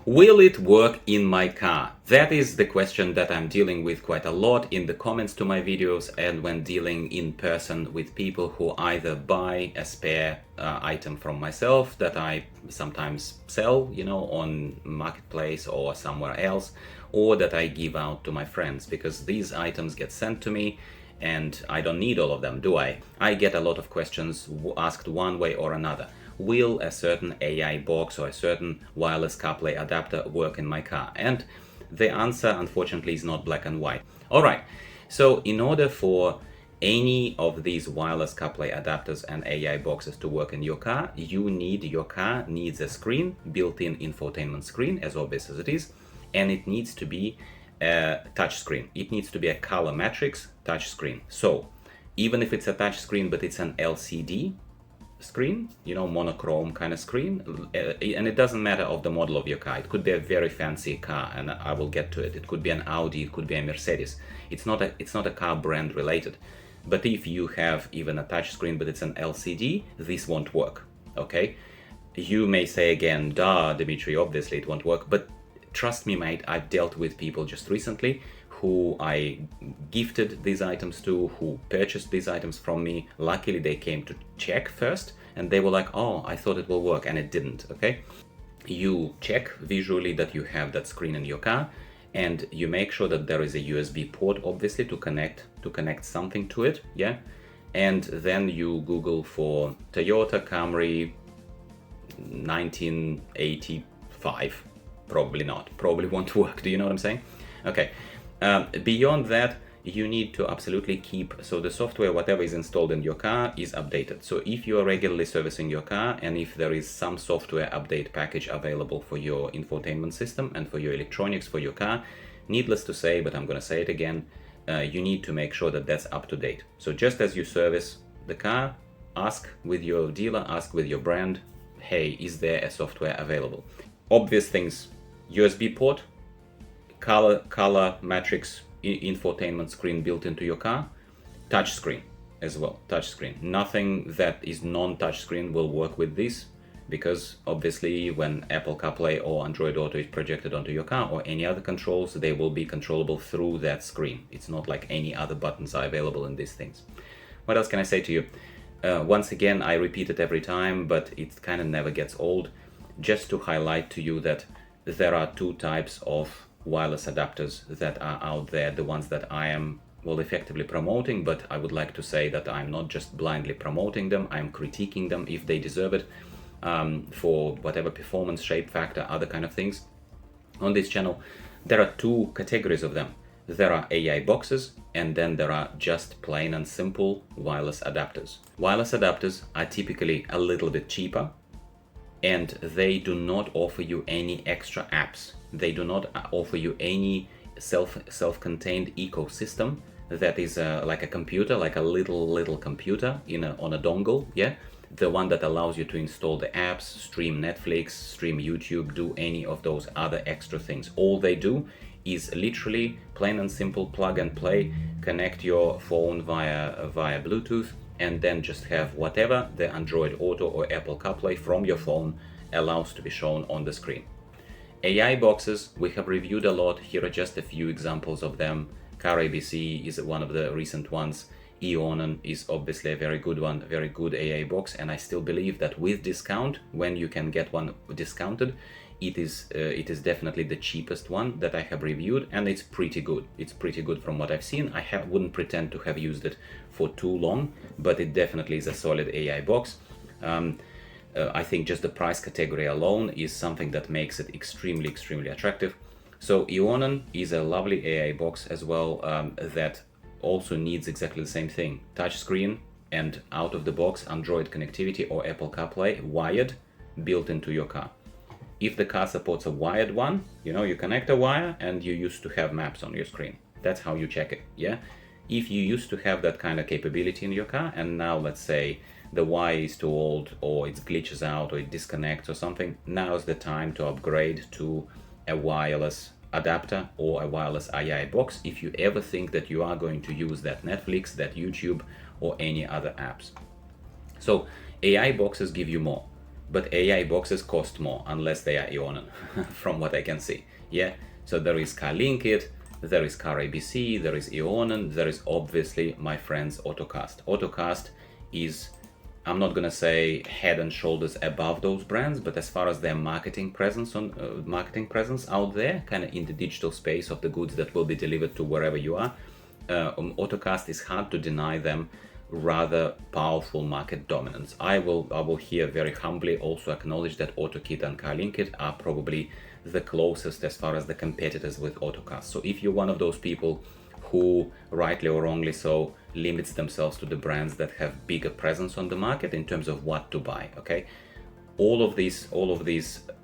Will it work in my car? That is the question that I'm dealing with quite a lot in the comments to my videos and when dealing in person with people who either buy a spare item from myself that I sometimes sell, on marketplace or somewhere else, or that I give out to my friends, because these items get sent to me and I don't need all of them, do I? I get a lot of questions asked one way or another. Will a certain AI box or a certain wireless CarPlay adapter work in my car? And the answer, unfortunately, is not black and white. All right, so in order for any of these wireless CarPlay adapters and AI boxes to work in your car, your car needs a screen, built-in infotainment screen, as obvious as it is, and it needs to be a touch screen. It needs to be a color matrix touch screen. So even if it's a touch screen, but it's an LCD screen, monochrome kind of screen, and it doesn't matter of the model of your car. It could be a very fancy car, and I will get to it. It could be an Audi, it could be a Mercedes. It's not a car brand related. But if you have even a touch screen but it's an LCD, this won't work. Okay, you may say again, duh, Dimitri, obviously it won't work, but trust me, mate, I've dealt with people just recently who I gifted these items to, who purchased these items from me. Luckily, they came to check first, and they were like, oh, I thought it will work, and it didn't, okay? You check visually that you have that screen in your car, and you make sure that there is a USB port, obviously, to connect something to it, yeah? And then you Google for Toyota Camry 1985. Probably not, probably won't work, do you know what I'm saying? Okay. Beyond that, you need to absolutely keep, so the software, whatever is installed in your car, is updated. So if you are regularly servicing your car, and if there is some software update package available for your infotainment system and for your electronics for your car, needless to say, but I'm going to say it again, you need to make sure that that's up to date. So just as you service the car, ask with your dealer, ask with your brand, hey, is there a software available? Obvious things: USB port, color matrix infotainment screen built into your car, touch screen as well, touch screen. Nothing that is non-touch screen will work with this, because obviously when Apple CarPlay or Android Auto is projected onto your car, or any other controls, they will be controllable through that screen. It's not like any other buttons are available in these things. What else can I say to you? Once again, I repeat it every time, but it kind of never gets old. Just to highlight to you that there are two types of wireless adapters that are out there, the ones that I am, well, effectively promoting, but I would like to say that I'm not just blindly promoting them, I'm critiquing them if they deserve it, for whatever performance, shape factor, other kind of things. On this channel, there are two categories of them. There are AI boxes, and then there are just plain and simple wireless adapters. Wireless adapters are typically a little bit cheaper, and they do not offer you any extra apps. They do not offer you any self-contained ecosystem that is like a computer, like a little computer on a dongle, yeah? The one that allows you to install the apps, stream Netflix, stream YouTube, do any of those other extra things. All they do is literally plain and simple plug and play, connect your phone via Bluetooth, and then just have whatever the Android Auto or Apple CarPlay from your phone allows to be shown on the screen. AI boxes, we have reviewed a lot. Here are just a few examples of them. CarABC is one of the recent ones. Eonon is obviously a very good one, a very good AI box, and I still believe that with discount, when you can get one discounted, it is definitely the cheapest one that I have reviewed, and it's pretty good. It's pretty good from what I've seen. I wouldn't pretend to have used it for too long, but it definitely is a solid AI box. I think just the price category alone is something that makes it extremely attractive. So Eonon is a lovely AI box as well, that also needs exactly the same thing: touch screen and out of the box Android connectivity or Apple CarPlay wired built into your car. If the car supports a wired one, you connect a wire and you used to have maps on your screen. That's how you check it, yeah? If you used to have that kind of capability in your car, and now let's say the wire is too old, or it glitches out, or it disconnects or something, now's the time to upgrade to a wireless adapter or a wireless AI box if you ever think that you are going to use that Netflix, that YouTube, or any other apps. So AI boxes give you more. but AI boxes cost more unless they are Eonon, from what I can see. Yeah, so there is Carlinkit, there is CarABC, there is Eonon, there is obviously my friends Ottocast. Ottocast is, I'm not gonna say head and shoulders above those brands, but as far as their marketing presence out there, kind of in the digital space of the goods that will be delivered to wherever you are, Ottocast is hard to deny them rather powerful market dominance. I will here very humbly also acknowledge that AutoKit and Carlinkit are probably the closest as far as the competitors with Ottocast. So if you're one of those people who, rightly or wrongly so, limits themselves to the brands that have bigger presence on the market in terms of what to buy, okay? All of these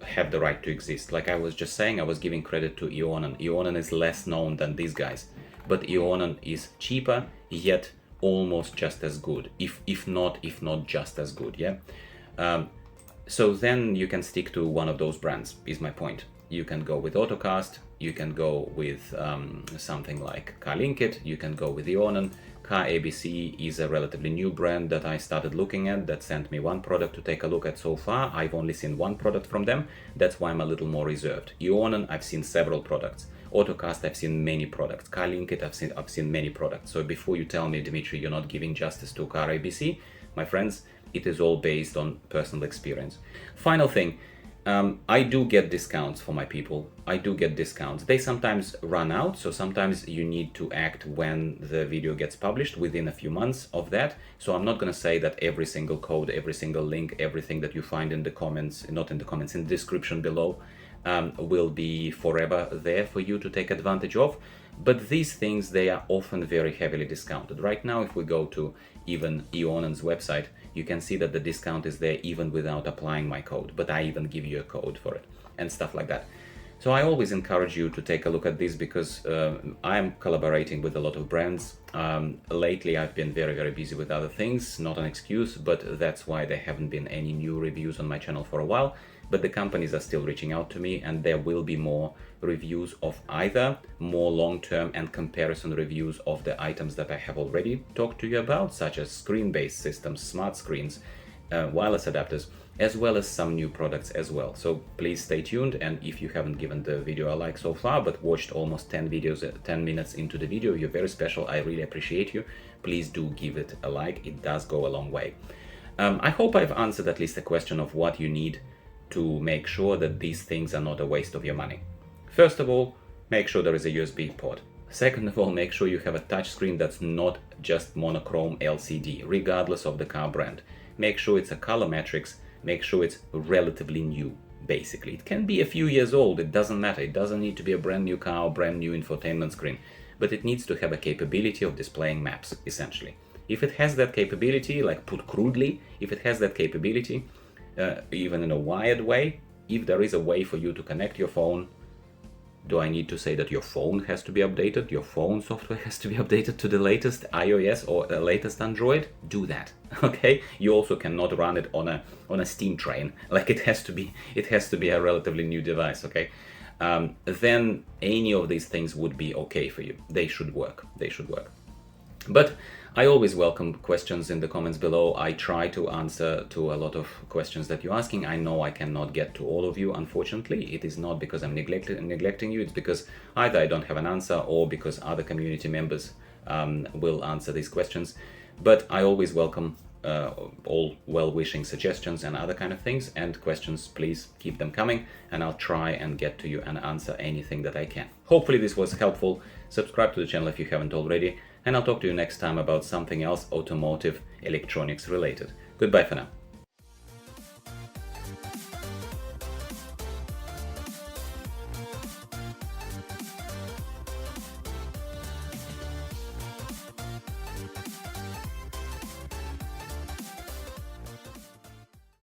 have the right to exist. Like I was just saying, I was giving credit to Eonon. Eonon is less known than these guys, but Eonon is cheaper, yet almost just as good, if not just as good, yeah? So then you can stick to one of those brands, is my point. You can go with Ottocast, you can go with something like Carlinkit, you can go with Eonon. CarABC is a relatively new brand that I started looking at, that sent me one product to take a look at so far. I've only seen one product from them, that's why I'm a little more reserved. Eonon, I've seen several products. Ottocast, I've seen many products. Carlinkit, I've seen many products. So before you tell me, Dimitri, you're not giving justice to CarABC, my friends, it is all based on personal experience. Final thing, I do get discounts for my people. I do get discounts. They sometimes run out, so sometimes you need to act when the video gets published within a few months of that. So I'm not going to say that every single code, every single link, everything that you find in the comments, not in the comments, in the description below, will be forever there for you to take advantage of. But these things, they are often very heavily discounted. Right now, if we go to even Eonon's website, you can see that the discount is there even without applying my code, but I even give you a code for it and stuff like that. So I always encourage you to take a look at this because I am collaborating with a lot of brands. Lately, I've been very, very busy with other things, not an excuse, but that's why there haven't been any new reviews on my channel for a while. But the companies are still reaching out to me, and there will be more reviews of either more long-term and comparison reviews of the items that I have already talked to you about, such as screen-based systems, smart screens, wireless adapters, as well as some new products as well. So please stay tuned, and if you haven't given the video a like so far, but watched almost 10 minutes into the video, you're very special. I really appreciate you. Please do give it a like. It does go a long way. I hope I've answered at least a question of what you need to make sure that these things are not a waste of your money. First of all, make sure there is a USB port. Second of all, make sure you have a touchscreen that's not just monochrome LCD, regardless of the car brand. Make sure it's a color matrix, make sure it's relatively new, basically. It can be a few years old, it doesn't matter. It doesn't need to be a brand new car or brand new infotainment screen, but it needs to have a capability of displaying maps, essentially. If it has that capability, like put crudely, if it has that capability, even in a wired way, if there is a way for you to connect your phone, do I need to say that your phone has to be updated? Your phone software has to be updated to the latest iOS or the latest Android? Do that, okay? You also cannot run it on a steam train. Like it has to be a relatively new device, okay? Then any of these things would be okay for you. They should work. They should work. But I always welcome questions in the comments below. I try to answer to a lot of questions that you're asking. I know I cannot get to all of you, unfortunately. It is not because I'm neglecting you. It's because either I don't have an answer or because other community members will answer these questions. But I always welcome all well-wishing suggestions and other kind of things, and questions, please keep them coming, and I'll try and get to you and answer anything that I can. Hopefully this was helpful. Subscribe to the channel if you haven't already, and I'll talk to you next time about something else automotive electronics related. Goodbye for now.